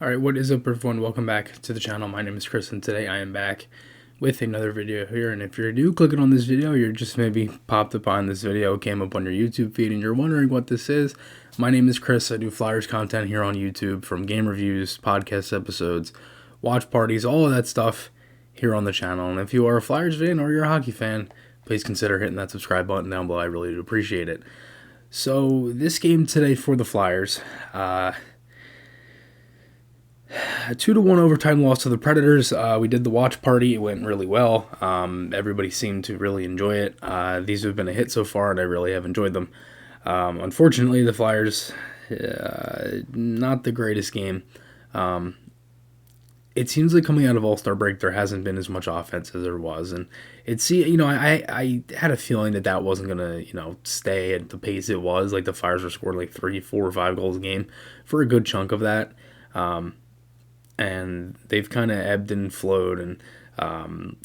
Alright, what is up everyone? Welcome back to the channel. My name is Chris and today I am back with another video here. And if you're new clicking on this video, you're just maybe popped up on this video, came up on your YouTube feed and you're wondering what this is. My name is Chris. I do Flyers content here on YouTube, from game reviews, podcast episodes, watch parties, all of that stuff here on the channel. And if you are a Flyers fan or you're a hockey fan, please consider hitting that subscribe button down below. I really do appreciate it. So this game today for the Flyers, a 2-1 overtime loss to the Predators. We did the watch party. It went really well. Everybody seemed to really enjoy it. These have been a hit so far, and I really have enjoyed them. Unfortunately, the Flyers, not the greatest game. It seems like coming out of All-Star break, there hasn't been as much offense as there was. And I had a feeling that wasn't going to, stay at the pace it was. Like, the Flyers were scoring like 3, 4, or 5 goals a game for a good chunk of that. And they've kind of ebbed and flowed, and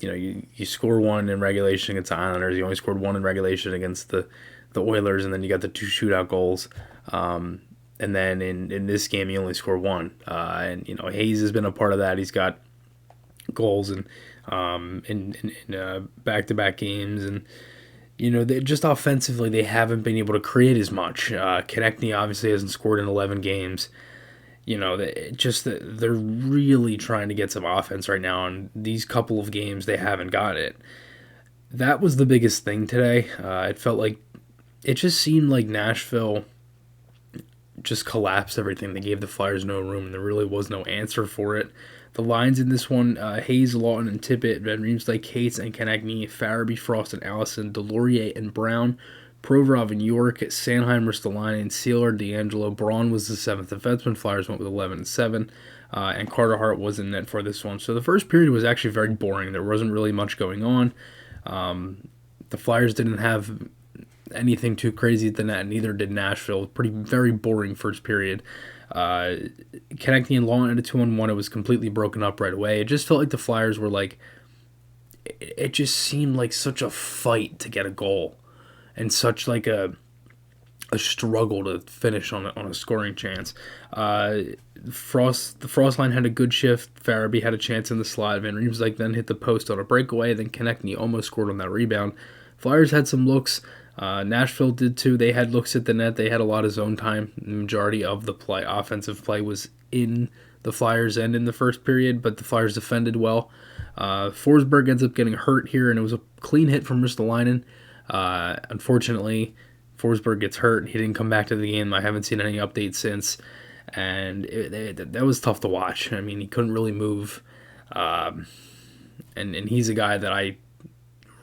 you score one in regulation against the Islanders, you only scored one in regulation against the Oilers, and then you got the 2 shootout goals, and then in this game you only score one, and Hayes has been a part of that. He's got goals in back-to-back games, and they just offensively they haven't been able to create as much. Konechny obviously hasn't scored in 11 games. They're really trying to get some offense right now, and these couple of games they haven't got it. That was the biggest thing today. It just seemed like Nashville just collapsed everything. They gave the Flyers no room, and there really was no answer for it. The lines in this one, Hayes, Lawton, and Tippett, Van Riemsdyk, Cates, and Konechny, Farabee, Frost, and Allison, Delorier, and Brown, Provorov and York, Sanheim, Ristolainen, Sealer, D'Angelo. Braun was the 7th defenseman. Flyers went with 11 and 7. And Carter Hart was in net for this one. So the first period was actually very boring. There wasn't really much going on. The Flyers didn't have anything too crazy at the net, neither did Nashville. Very boring first period. Konechny and Lawton at a 2-on-1. It was completely broken up right away. It just felt like the Flyers were it just seemed like such a fight to get a goal. And such like a struggle to finish on a scoring chance. The Frost line had a good shift. Farabee had a chance in the slot. Van Riemsdyk then hit the post on a breakaway. Then Konechny almost scored on that rebound. Flyers had some looks. Nashville did too. They had looks at the net. They had a lot of zone time. The majority of the offensive play was in the Flyers' end in the first period, but the Flyers defended well. Forsberg ends up getting hurt here, and it was a clean hit from Ristolainen. Unfortunately, Forsberg gets hurt. He didn't come back to the game. I haven't seen any updates since, and that was tough to watch. I mean, he couldn't really move, and he's a guy that I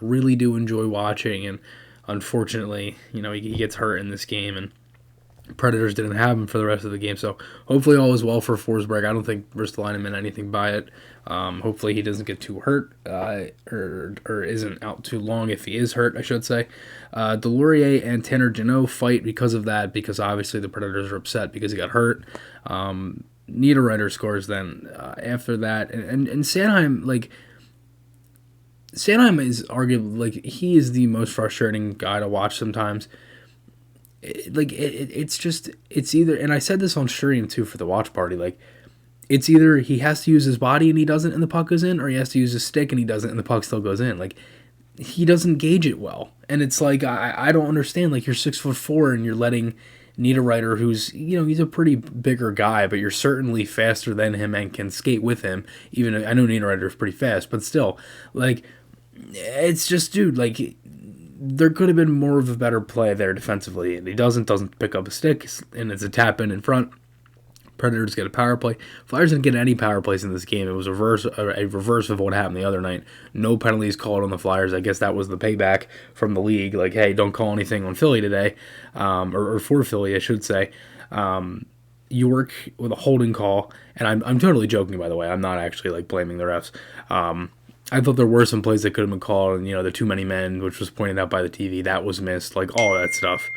really do enjoy watching, and unfortunately, he gets hurt in this game, and Predators didn't have him for the rest of the game, so hopefully all is well for Forsberg. I don't think Ristolainen meant anything by it. Hopefully he doesn't get too hurt, or isn't out too long if he is hurt, I should say. Delorier and Tanner Jeannot fight because of that, because obviously the Predators are upset because he got hurt. Niederreiter scores then after that, and Sanheim, Sanheim is arguably, he is the most frustrating guy to watch sometimes. It's either, and I said this on stream too for the watch party, it's either he has to use his body and he doesn't and the puck goes in, or he has to use his stick and he doesn't and the puck still goes in. He doesn't gauge it well. And it's I don't understand. You're 6'4" and you're letting Niederreiter, who's, he's a pretty bigger guy, but you're certainly faster than him and can skate with him. Even I know Niederreiter is pretty fast, but still, it's just, dude, there could have been more of a better play there defensively, and he doesn't pick up a stick, and it's a tap in front. Predators get a power play. Flyers didn't get any power plays in this game. It was a reverse of what happened the other night. No penalties called on the Flyers. I guess that was the payback from the league. Hey, don't call anything on Philly today, or for Philly, I should say. York with a holding call, and I'm totally joking, by the way. I'm not actually blaming the refs. I thought there were some plays that could have been called, and the too many men, which was pointed out by the TV, that was missed, all that stuff.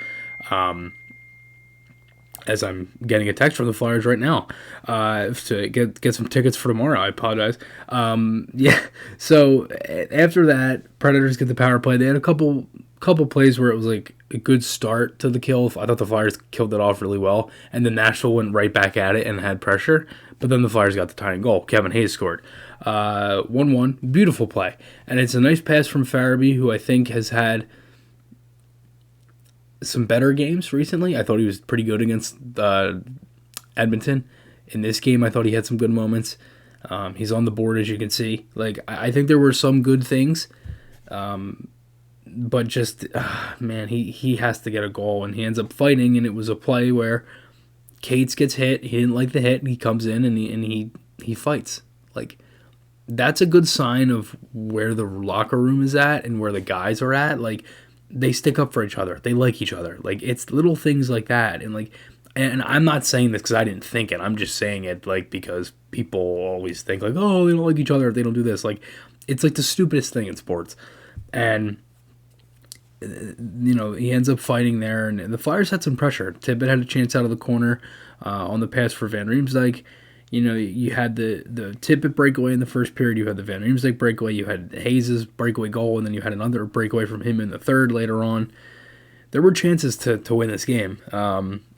As I'm getting a text from the Flyers right now to get some tickets for tomorrow. I apologize. So after that, Predators get the power play. They had a couple plays where it was a good start to the kill. I thought the Flyers killed it off really well, and then Nashville went right back at it and had pressure. But then the Flyers got the tying goal. Kevin Hayes scored. 1-1. Beautiful play. And it's a nice pass from Farabee, who I think has had some better games recently. I thought he was pretty good against Edmonton. In this game, I thought he had some good moments. He's on the board, as you can see. Like, I think there were some good things. But just, man, he has to get a goal, and he ends up fighting, and it was a play where Cates gets hit. He didn't like the hit, and he comes in, and he fights. Like, that's a good sign of where the locker room is at and where the guys are at. Like, they stick up for each other. They like each other. Like, it's little things like that. And I'm not saying this because I didn't think it. I'm just saying it, like, because people always think, like, oh, they don't like each other if they don't do this. Like, it's, like, the stupidest thing in sports. And, you know, he ends up fighting there, and the Flyers had some pressure. Tippett had a chance out of the corner on the pass for Van Riemsdyk. You know, you had the Tippett breakaway in the first period. You had the Van Riemsdyk breakaway. You had Hayes' breakaway goal, and then you had another breakaway from him in the third later on. There were chances to win this game.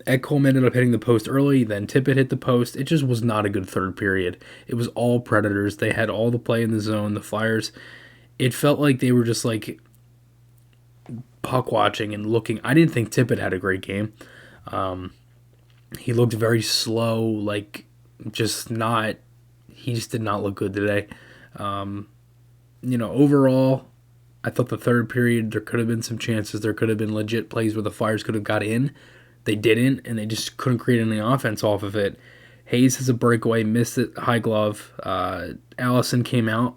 Ekholm ended up hitting the post early, then Tippett hit the post. It just was not a good third period. It was all Predators. They had all the play in the zone. The Flyers, it felt like they were just like puck watching and looking. I didn't think Tippett had a great game. He looked very slow, like he just did not look good today. You know, overall, I thought the third period there could have been some chances. There could have been legit plays where the Flyers could have got in. They didn't, and they just couldn't create any offense off of it. Hayes has a breakaway, missed it, high glove. Allison came out.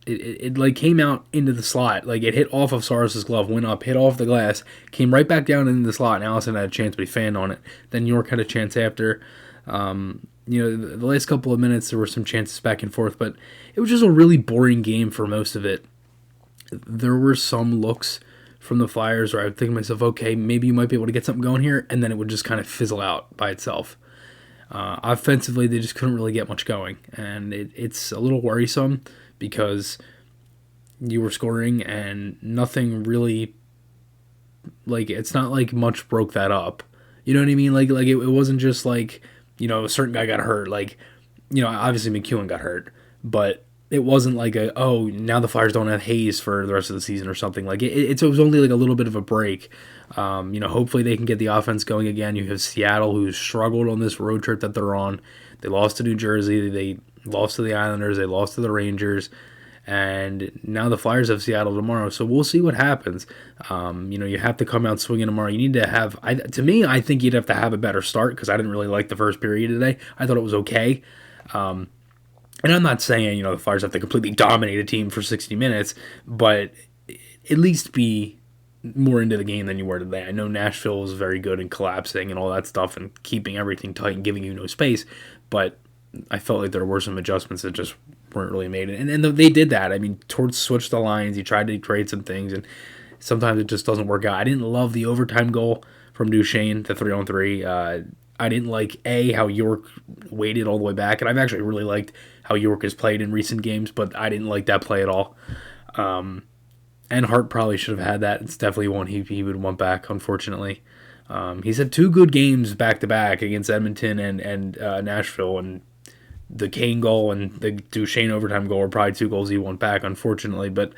It like came out into the slot. Like, it hit off of Saros' glove, went up, hit off the glass, came right back down into the slot, and Allison had a chance, but he fanned on it. Then York had a chance after. You know, the last couple of minutes, there were some chances back and forth, but it was just a really boring game for most of it. There were some looks from the Flyers where I would think to myself, okay, maybe you might be able to get something going here, and then it would just kind of fizzle out by itself. Offensively, they just couldn't really get much going, and it's a little worrisome because you were scoring and nothing really, like, it's not like much broke that up. You know what I mean? Like it wasn't just like, you know, a certain guy got hurt. Like, you know, obviously McEwen got hurt, but it wasn't like now the Flyers don't have Hayes for the rest of the season or something. Like, it was only like a little bit of a break. You know, hopefully they can get the offense going again. You have Seattle, who's struggled on this road trip that they're on. They lost to New Jersey. They lost to the Islanders. They lost to the Rangers. And now the Flyers have Seattle tomorrow. So we'll see what happens. You know, you have to come out swinging tomorrow. You need to have, to me, I think you'd have to have a better start because I didn't really like the first period today. I thought it was okay. And I'm not saying, you know, the Flyers have to completely dominate a team for 60 minutes, but at least be more into the game than you were today. I know Nashville was very good in collapsing and all that stuff and keeping everything tight and giving you no space, but I felt like there were some adjustments that just weren't really made. And they did that. I mean, Torts switched the lines. He tried to create some things, and sometimes it just doesn't work out. I didn't love the overtime goal from Duchesne, the 3-on-3. I didn't like, how York waited all the way back, and I've actually really liked how York has played in recent games, but I didn't like that play at all. And Hart probably should have had that. It's definitely one he would want back, unfortunately. He's had two good games back-to-back against Edmonton and Nashville, and the Kane goal and the Duchesne overtime goal are probably two goals he won back, unfortunately, but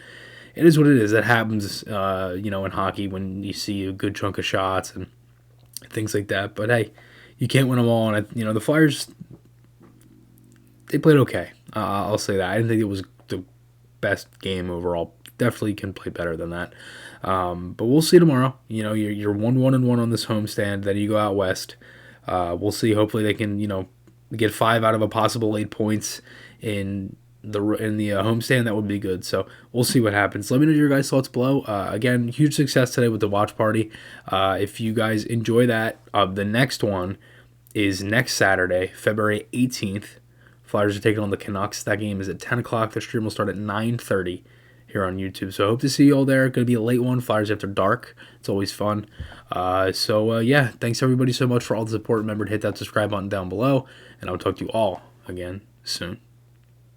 it is what it is. That happens, you know, in hockey when you see a good chunk of shots and things like that. But hey, you can't win them all. And you know, the Flyers, they played okay. I'll say that. I didn't think it was the best game overall. Definitely can play better than that. But we'll see tomorrow. You know, you're 1-1-1 on this homestand. Then you go out west. We'll see. Hopefully they can, you know, get 5 out of a possible 8 points in the homestand. That would be good. So we'll see what happens. Let me know your guys' thoughts below. Again, huge success today with the watch party. If you guys enjoy that, the next one is next Saturday, February 18th. Flyers are taking on the Canucks. That game is at 10 o'clock. The stream will start at 9:30 here on YouTube. So I hope to see you all there. Going to be a late one. Flyers after dark. It's always fun. Yeah, thanks everybody so much for all the support. Remember to hit that subscribe button down below, and I'll talk to you all again soon.